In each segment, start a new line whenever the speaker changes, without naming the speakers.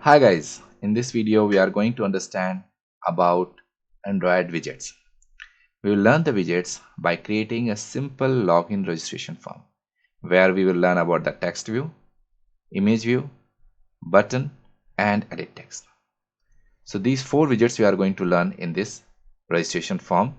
Hi guys, in this video we are going to understand about Android widgets. We will learn the widgets by creating a simple login registration form where we will learn about the text view, image view, button and edit text. So these four widgets we are going to learn in this registration form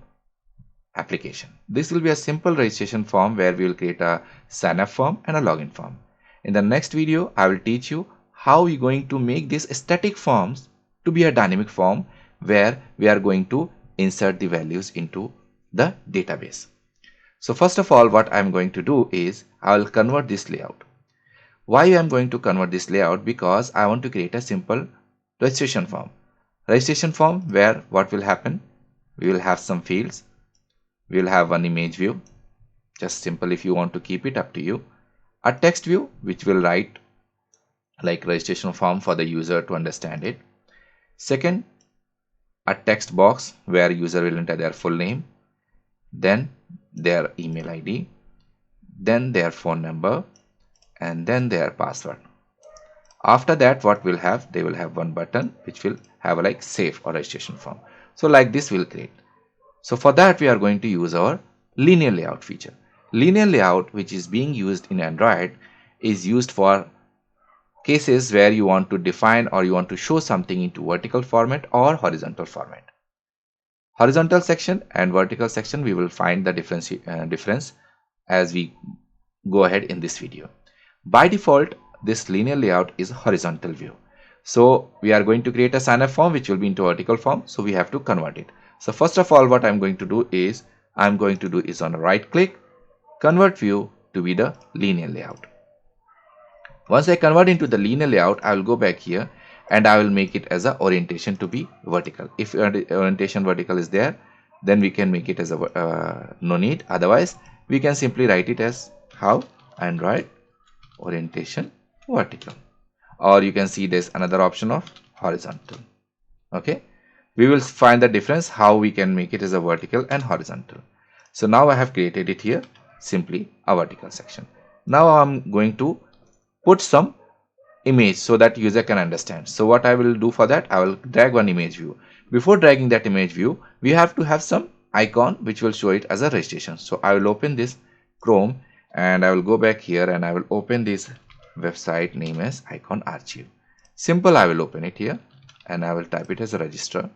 application. This will be a simple registration form where we will create a sign up form and a login form. In the next video, I will teach you how we are going to make these static forms to be a dynamic form where we are going to insert the values into the database. So first of all, what I am going to do is I will convert this layout. Why I am going to convert this layout? Because I want to create a simple registration form. Registration form where what will happen? We will have some fields. We will have one image view, just simple. If you want to keep it, up to you. A text view which will write like registration form for the user to understand it. Second, a text box where user will enter their full name, then their email ID, then their phone number, and then their password. After that, what will have? They will have one button which will have a like save or registration form. So like this we'll create. So for that we are going to use our linear layout feature. Linear layout, which is being used in Android, is used for cases where you want to define or you want to show something into vertical format or horizontal format. Horizontal section and vertical section, we will find the difference as we go ahead in this video. By default, this linear layout is horizontal view. So we are going to create a sign up form which will be into vertical form. So we have to convert it. So first of all, what I'm going to do is on a right click, convert view to be the linear layout. Once I convert into the linear layout, I will go back here and I will make it as a orientation to be vertical. If orientation vertical is there, then we can make it as a no need. Otherwise, we can simply write it as how Android orientation vertical, or you can see there's another option of horizontal. Okay, we will find the difference how we can make it as a vertical and horizontal. So now I have created it here, simply a vertical section. Now I'm going to put some image so that user can understand. So what I will do for that, I will drag one image view. Before dragging that image view, we have to have some icon which will show it as a registration. So I will open this Chrome and I will go back here and I will open this website name as icon archive. Simple, I will open it here and I will type it as a register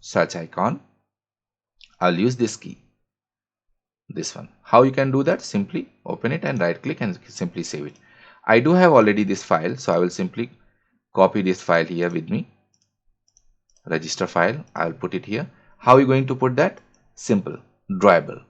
search icon. I'll use this key, this one. How you can do that? Simply open it and right click and simply save it. I do have already this file, so I will simply copy this file here with me, register file. I will put it here. How are you going to put that? Simple, drawable.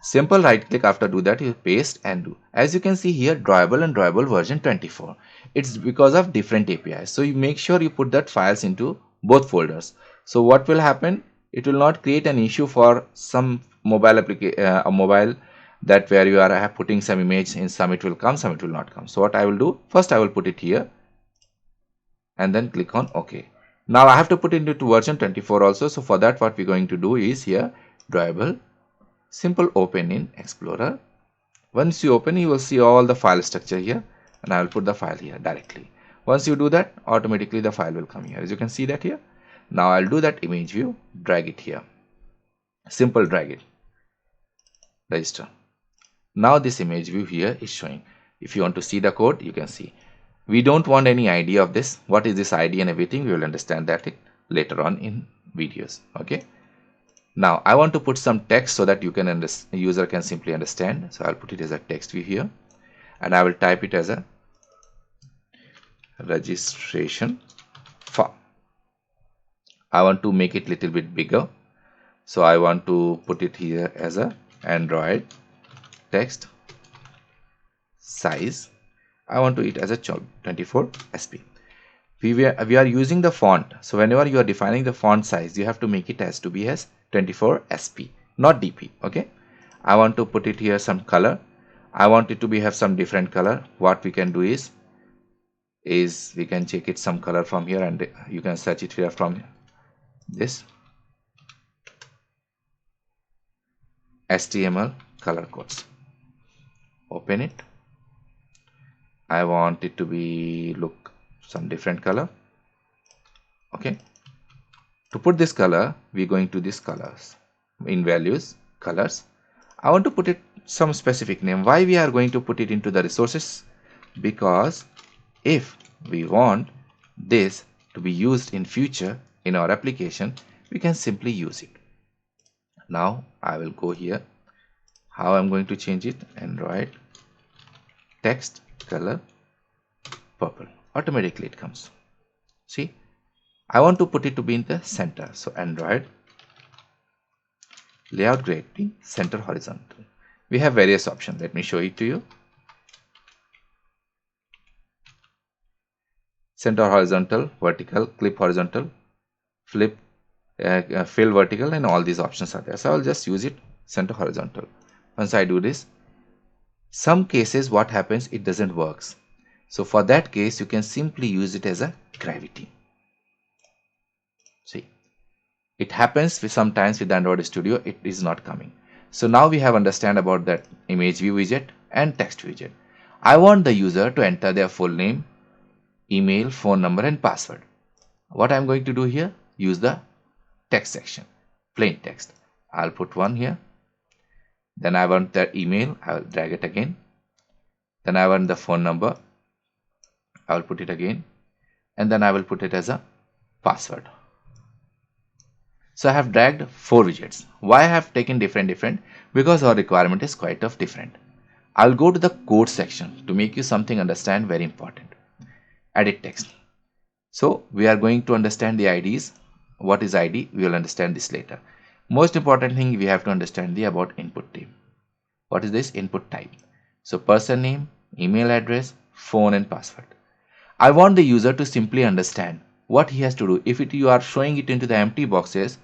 Simple, right click. After do that, you paste and do. As you can see here, drawable and drawable version 24. It's because of different APIs. So you make sure you put that files into both folders. So what will happen? It will not create an issue for some mobile application, a mobile that where you are putting some image in, some it will come, some it will not come. So what I will do, first I will put it here and then click on OK. Now I have to put it into version 24 also. So for that, what we're going to do is here drawable, simple, open in Explorer. Once you open, you will see all the file structure here and I will put the file here directly. Once you do that, automatically the file will come here, as you can see that here. Now I'll do that image view, drag it here, simple, drag it, register. Now this image view here is showing. If you want to see the code, you can see. We don't want any idea of this. What is this ID and everything? We will understand that later on in videos. Okay. Now I want to put some text so that you can user can simply understand. So I'll put it as a text view here and I will type it as a registration form. I want to make it a little bit bigger. So I want to put it here as a Android text size. I want to it as a 24 SP. We are using the font. So whenever you are defining the font size, you have to make it as to be as 24 SP, not DP. Okay. I want to put it here some color. I want it to be have some different color. What we can do is we can check it some color from here and you can search it here from this HTML color codes. Open it. I want it to be look some different color. Okay. To put this color, we're going to this colors in values, colors. I want to put it some specific name. Why we are going to put it into the resources? Because if we want this to be used in future in our application, we can simply use it. Now I will go here. How I'm going to change it? Android text color purple. Automatically it comes. See, I want to put it to be in the center. So Android layout grading center horizontal. We have various options. Let me show it to you. Center horizontal, vertical, clip horizontal, flip, fill vertical, and all these options are there. So I'll just use it center horizontal. Once I do this, some cases what happens, it doesn't works. So for that case, you can simply use it as a gravity. See, it happens with sometimes with Android Studio, it is not coming. So now we have understand about that image view widget and text widget. I want the user to enter their full name, email, phone number, and password. What I'm going to do here, use the text section, plain text. I'll put one here. Then I want their email, I will drag it again. Then I want the phone number, I will put it again. And then I will put it as a password. So I have dragged 4 widgets. Why I have taken different? Because our requirement is quite of different. I'll go to the code section to make you something understand very important. Edit text. So we are going to understand the IDs. What is ID? We will understand this later. Most important thing, we have to understand the about input type. What is this input type? So person name, email address, phone, and password. I want the user to simply understand what he has to do. If you are showing it into the empty boxes,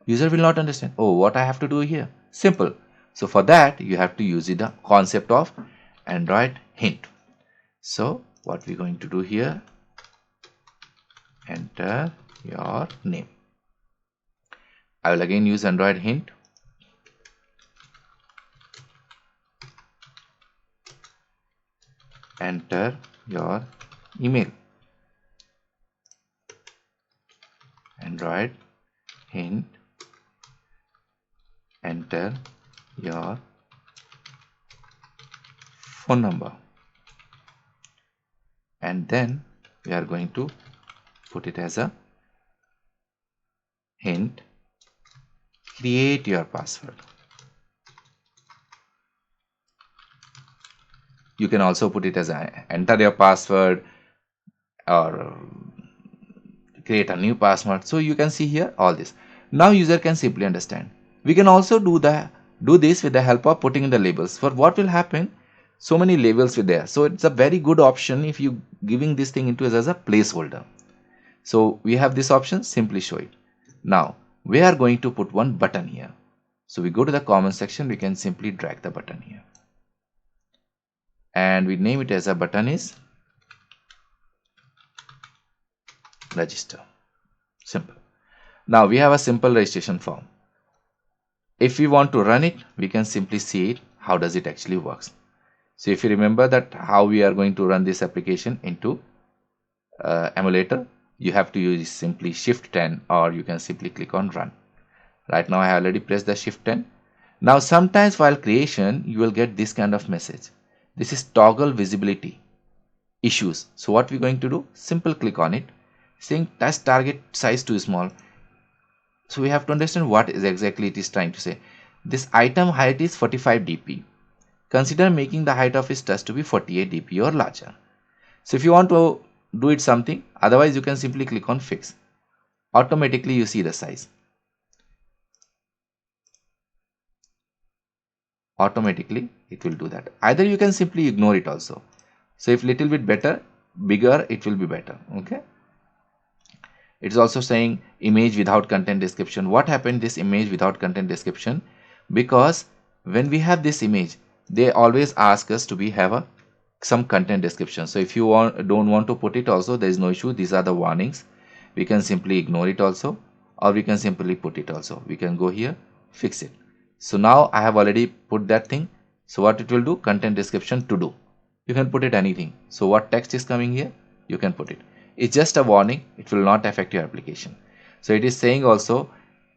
user will not understand. Oh, what I have to do here? Simple. So for that, you have to use the concept of Android hint. So what we're going to do here, enter your name. I will again use Android hint. Enter your email. Android hint. Enter your phone number. And then we are going to put it as a hint. Create your password. You can also put it as a enter your password or create a new password. So you can see here all this. Now user can simply understand. We can also do this with the help of putting in the labels. For what will happen? So many labels with there. So it's a very good option if you giving this thing into as a placeholder. So we have this option, simply show it. Now we are going to put one button here. So we go to the comment section, we can simply drag the button here. And we name it as a button is register. Simple. Now we have a simple registration form. If we want to run it, we can simply see it. How does it actually works? So if you remember that how we are going to run this application into emulator, you have to use simply shift 10 or you can simply click on run. Right now I have already pressed the shift 10. Now sometimes while creation you will get this kind of message. This is toggle visibility issues. So what we're going to do, simple click on it, saying test target size too small. So we have to understand what is exactly it is trying to say. This item height is 45 dp. Consider making the height of his touch to be 48 dp or larger. So if you want to do it something, otherwise you can simply click on fix. Automatically you see the size. Automatically it will do that. Either you can simply ignore it also. So if little bit better, bigger, it will be better. Okay. It's also saying image without content description. What happened this image without content description? Because when we have this image, they always ask us to have some content description. So if you don't want to put it also, there is no issue. These are the warnings. We can simply ignore it also. or we can simply put it also. We can go here, fix it. So now I have already put that thing. So what it will do, content description to do. You can put it anything. So what text is coming here, you can put it. It's just a warning, it will not affect your application. So it is saying also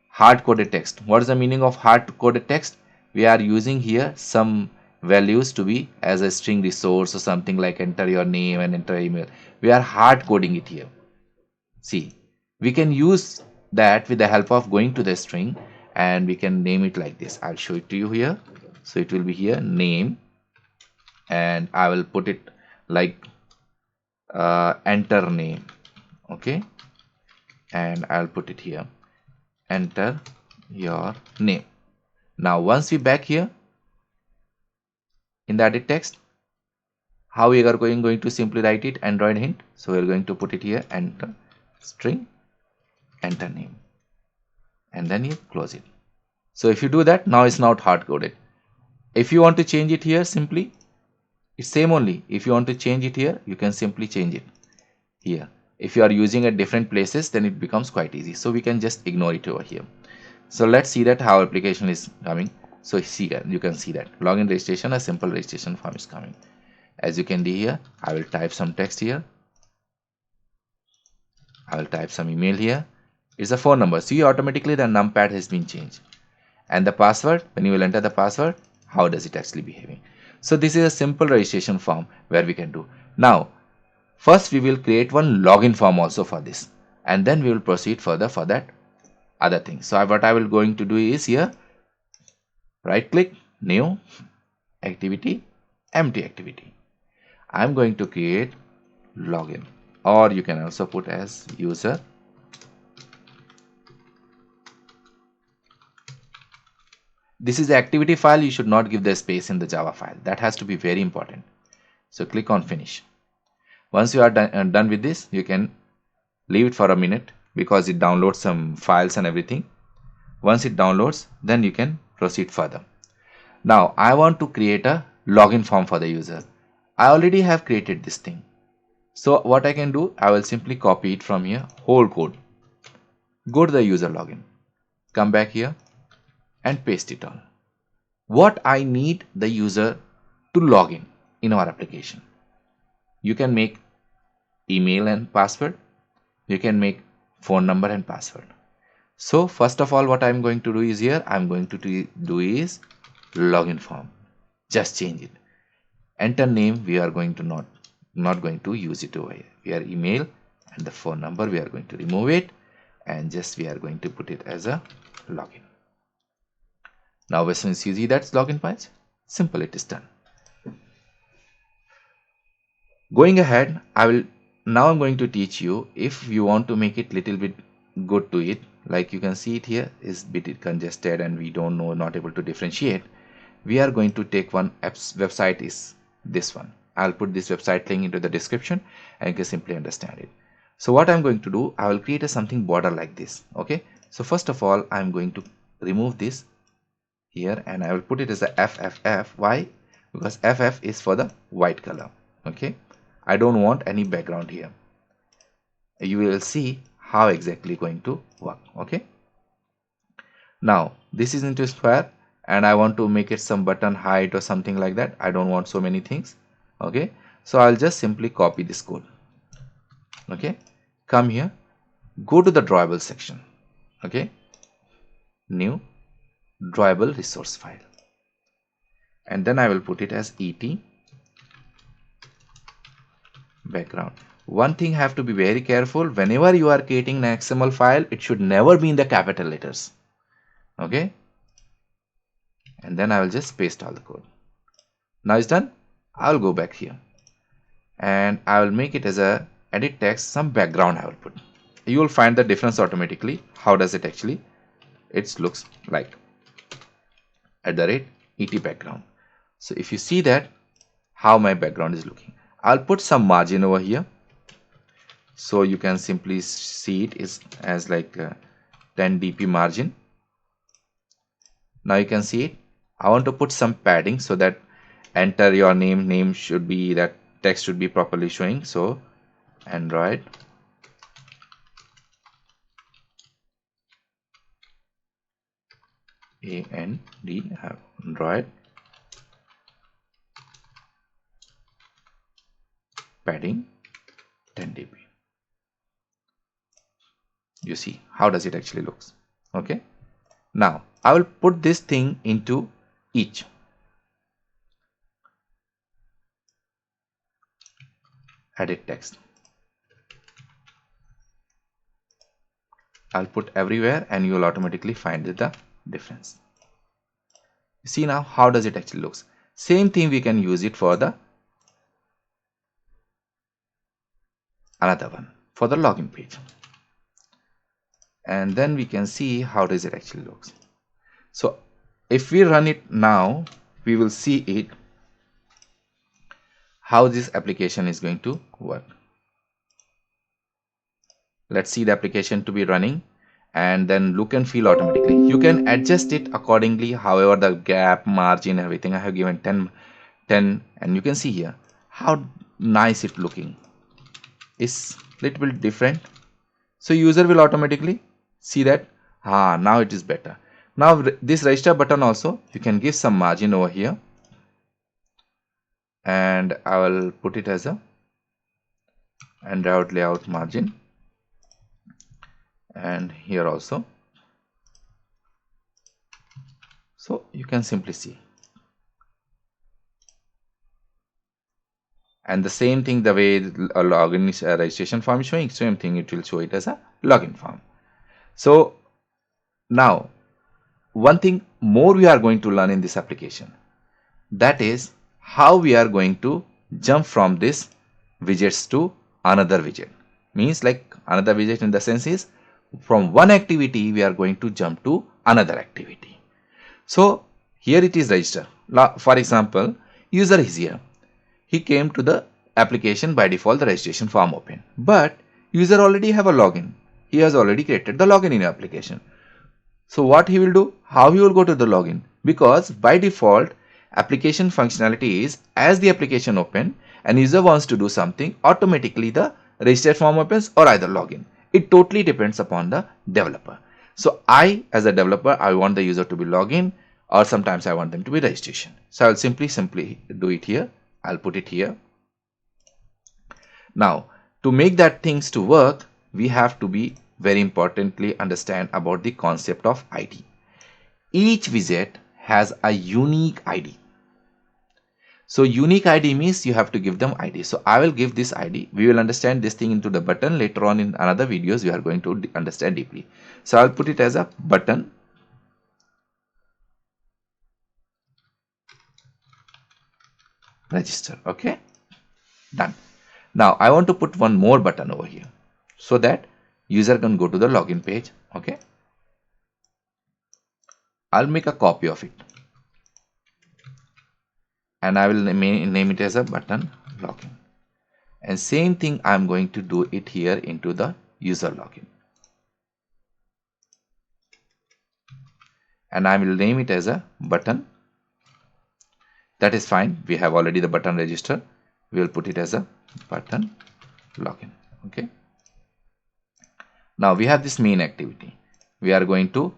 hard coded text. What is the meaning of hard coded text? We are using here some values to be as a string resource or something like enter your name and enter email. We are hard coding it here. See, we can use that with the help of going to the string, and we can name it like this. I'll show it to you here. So it will be here name, and I will put it like enter name. Okay, and I'll put it here enter your name. Now once we back here in the edit text, how we are going to simply write it, Android hint. So we're going to put it here enter string enter name, and then you close it. So if you do that, now it's not hard coded. If you want to change it here, simply it's same only. If you want to change it here, you can simply change it here. If you are using at different places, then it becomes quite easy. So we can just ignore it over here. So let's see that how application is coming. So see, you can see that login registration, a simple registration form is coming. As you can see here, I will type some text here. I will type some email here. It's a phone number. See, automatically the numpad has been changed. And the password, when you will enter the password, how does it actually behaving? So this is a simple registration form where we can do. Now, first we will create one login form also for this, and then we will proceed further for that other thing. So what I will going to do is here, right click, new activity, empty activity. I'm going to create login, or you can also put as user. This is the activity file. You should not give the space in the Java file. That has to be very important. So click on finish. Once you are done with this, you can leave it for a minute because it downloads some files and everything. Once it downloads, then you can proceed further. Now I want to create a login form for the user. I already have created this thing. So what I can do, I will simply copy it from here, whole code. Go to the user login, come back here and paste it on. What I need the user to log in our application. You can make email and password. You can make phone number and password. So first of all, what I'm going to do is here, I'm going to do is login form. Just change it. Enter name, we are going to not going to use it over here. We are email, and the phone number we are going to remove it, and just we are going to put it as a login. Now since you see that's login page, simple, it is done. Going ahead, I'm going to teach you, if you want to make it little bit good to it, like you can see it here is bit congested and we don't know, not able to differentiate. We are going to take one website is this one. I'll put this website link into the description and you can simply understand it. So what I'm going to do, I will create a something border like this. Okay, so first of all, I'm going to remove this here and I will put it as a FFF. Why? Because FF is for the white color. Okay, I don't want any background here. You will see how exactly going to work. Okay, now this is into square and I want to make it some button height or something like that. I don't want so many things. Okay, so I'll just simply copy this code. Okay, come here, go to the drawable section. Okay, new drawable resource file, and then I will put it as et background. One thing have to be very careful, whenever you are creating an XML file, it should never be in the capital letters. Okay, and then I will just paste all the code. Now it's done. I'll go back here and I will make it as a edit text, some background I will put. You will find the difference automatically. How does it actually? It looks like @et background. So if you see that how my background is looking, I'll put some margin over here so you can simply see it is as like 10 dp margin. Now you can see it. I want to put some padding so that enter your name should be, that text should be properly showing. So Android Android padding 10 dB. You see how does it actually looks. Okay, now I will put this thing into each. Edit text. I'll put everywhere and you will automatically find the difference. See now how does it actually looks. Same thing we can use it for the another one for the login page. And then we can see how does it actually looks. So if we run it now, we will see it how this application is going to work. Let's see the application to be running, and then look and feel automatically. You can adjust it accordingly, however the gap, margin, everything I have given 10, and you can see here how nice it looking. Is little bit different, so user will automatically see that now it is better. Now this register button also you can give some margin over here, and I will put it as a Android layout margin, and here also, so you can simply see. And the same thing, the way a login registration form is showing, same thing it will show it as a login form. So now one thing more we are going to learn in this application, that is how we are going to jump from this widgets to another widget. Means like another widget in the sense is from one activity we are going to jump to another activity. So here it is register. For example, user is here. He came to the application, by default the registration form open, but user already have a login. He has already created the login in your application. So what he will do, how he will go to the login, because by default application functionality is as the application open and user wants to do something, automatically the registered form opens or either login. It totally depends upon the developer. So I as a developer, I want the user to be login, or sometimes I want them to be registration. So I'll simply do it here. I'll put it here. Now to make that things to work, we have to be very importantly understand about the concept of ID. Each widget has a unique ID. So unique ID means you have to give them ID. So I will give this ID. We will understand this thing into the button later on in another videos. We are going to understand deeply. So I'll put it as a button register. Okay, done. Now I want to put one more button over here so that user can go to the login page. Okay, I'll make a copy of it and I will name it as a button login, and same thing I'm going to do it here into the user login, and I will name it as a button. That is fine, we have already the button register. We will put it as a button login. Okay, now we have this main activity. We are going to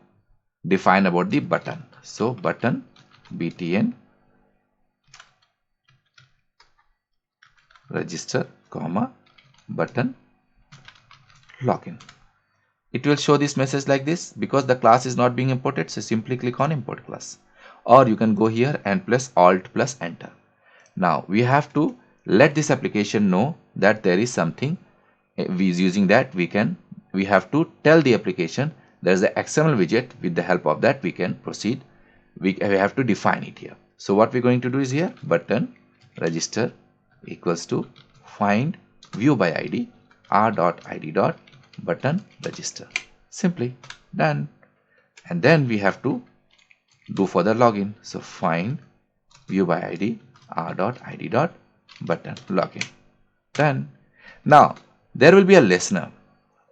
define about the button. So button btn register comma button login. It will show this message like this because the class is not being imported. So simply click on import class, or you can go here and press alt plus enter. Now we have to let this application know that there is something using that we have to tell the application there is the XML widget. With the help of that we can proceed. We have to define it here. So what we're going to do is here button register equals to find view by ID r.id dot button register. Simply done. And then we have to do for the login. So find view by ID r.id dot button login. Done. Now there will be a listener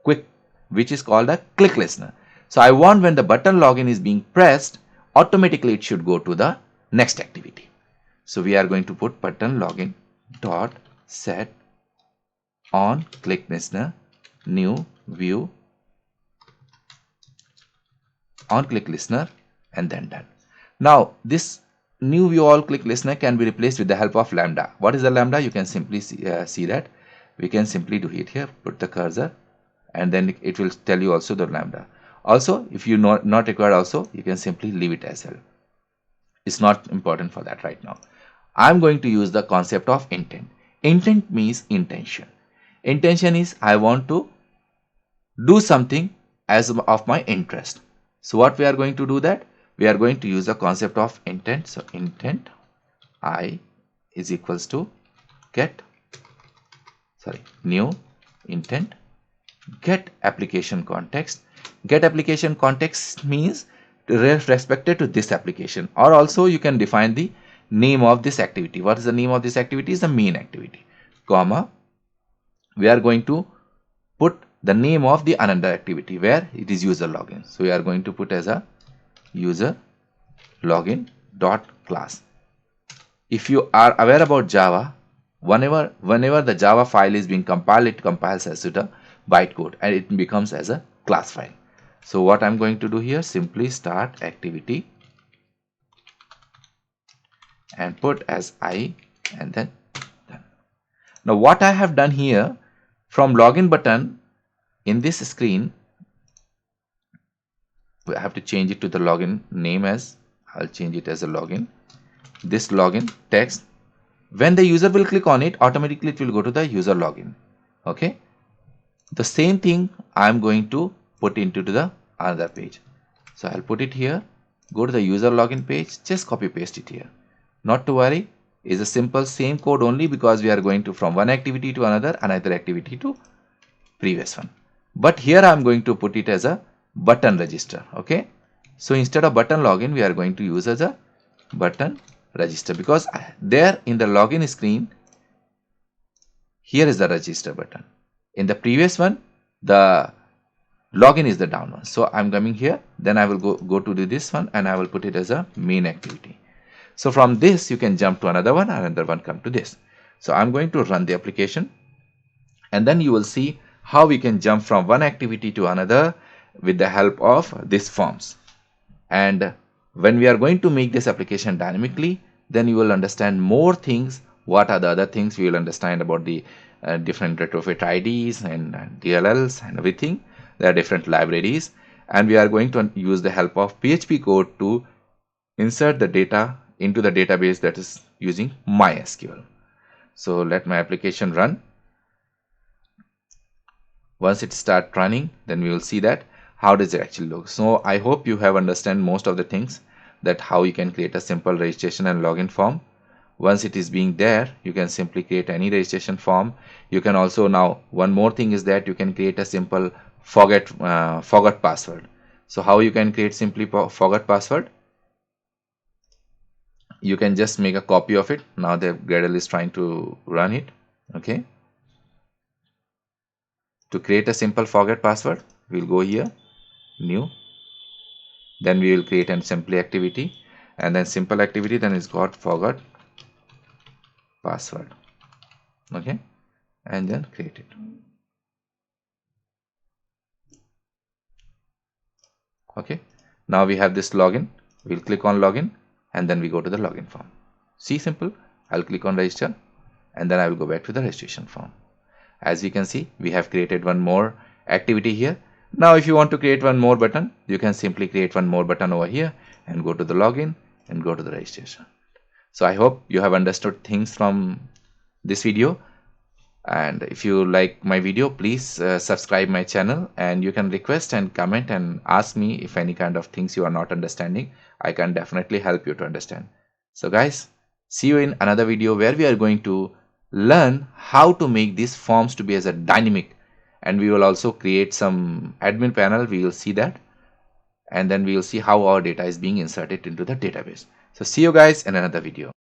quick which is called a click listener. So I want when the button login is being pressed, automatically it should go to the next activity. So we are going to put button login dot set on click listener new view on click listener and then done. Now this new view all click listener can be replaced with the help of lambda. What is the lambda? You can simply see that we can simply do it here, put the cursor, and then it will tell you also the lambda. Also, if you not required also, you can simply leave it as well. It's not important for that right now. I'm going to use the concept of intent. Intent means intention. Intention is I want to do something as of my interest. So what we are going to do that? We are going to use the concept of intent. So intent I is equals to new intent get application context. Get application context means respected to this application, or also you can define the name of this activity. What is the name of this activity? Is the main activity, comma, we are going to put the name of the another activity where it is user login. So we are going to put as a user login dot class. If you are aware about Java, whenever the Java file is being compiled, it compiles as a bytecode and it becomes as a class file. So what I'm going to do here, simply start activity and put as I and then done. Now what I have done here, from login button in this screen, we have to change it to the login name as, I'll change it as a login. This login text, when the user will click on it, automatically it will go to the user login. Okay, the same thing I'm going to put into the another page. So I'll put it here, go to the user login page, just copy paste it here. Not to worry, is a simple same code only, because we are going to from one activity to another activity to previous one. But here I'm going to put it as a button register. Okay, so instead of button login, we are going to use as a button register, because there in the login screen, here is the register button. In the previous one, the login is the down one. So I'm coming here, then I will go to this one and I will put it as a main activity. So from this you can jump to another one come to this. So I'm going to run the application, and then you will see how we can jump from one activity to another with the help of these forms. And when we are going to make this application dynamically, then you will understand more things. What are the other things? We will understand about the different retrofit IDs and DLLs and everything. There are different libraries, and we are going to use the help of PHP code to insert the data into the database, that is using MySQL. So let my application run. Once it starts running, then we will see that how does it actually look. So I hope you have understand most of the things, that how you can create a simple registration and login form. Once it is being there, you can simply create any registration form. You can also, now one more thing is that you can create a simple forget password. So how you can create simply forget password? You can just make a copy of it. Now the Gradle is trying to run it. Okay, to create a simple forget password, we'll go here, new, then we will create a simply activity, and then simple activity, then it's got forgot password. Okay, and then create it. Okay, now we have this login. We'll click on login, and then we go to the login form. See, simple. I'll click on register, and then I will go back to the registration form. As you can see, we have created one more activity here. Now if you want to create one more button, you can simply create one more button over here and go to the login and go to the registration. So I hope you have understood things from this video, and if you like my video, please subscribe my channel, and you can request and comment and ask me if any kind of things you are not understanding. I can definitely help you to understand. So guys, see you in another video where we are going to learn how to make these forms to be as a dynamic, and we will also create some admin panel. We will see that, and then we will see how our data is being inserted into the database. So see you guys in another video.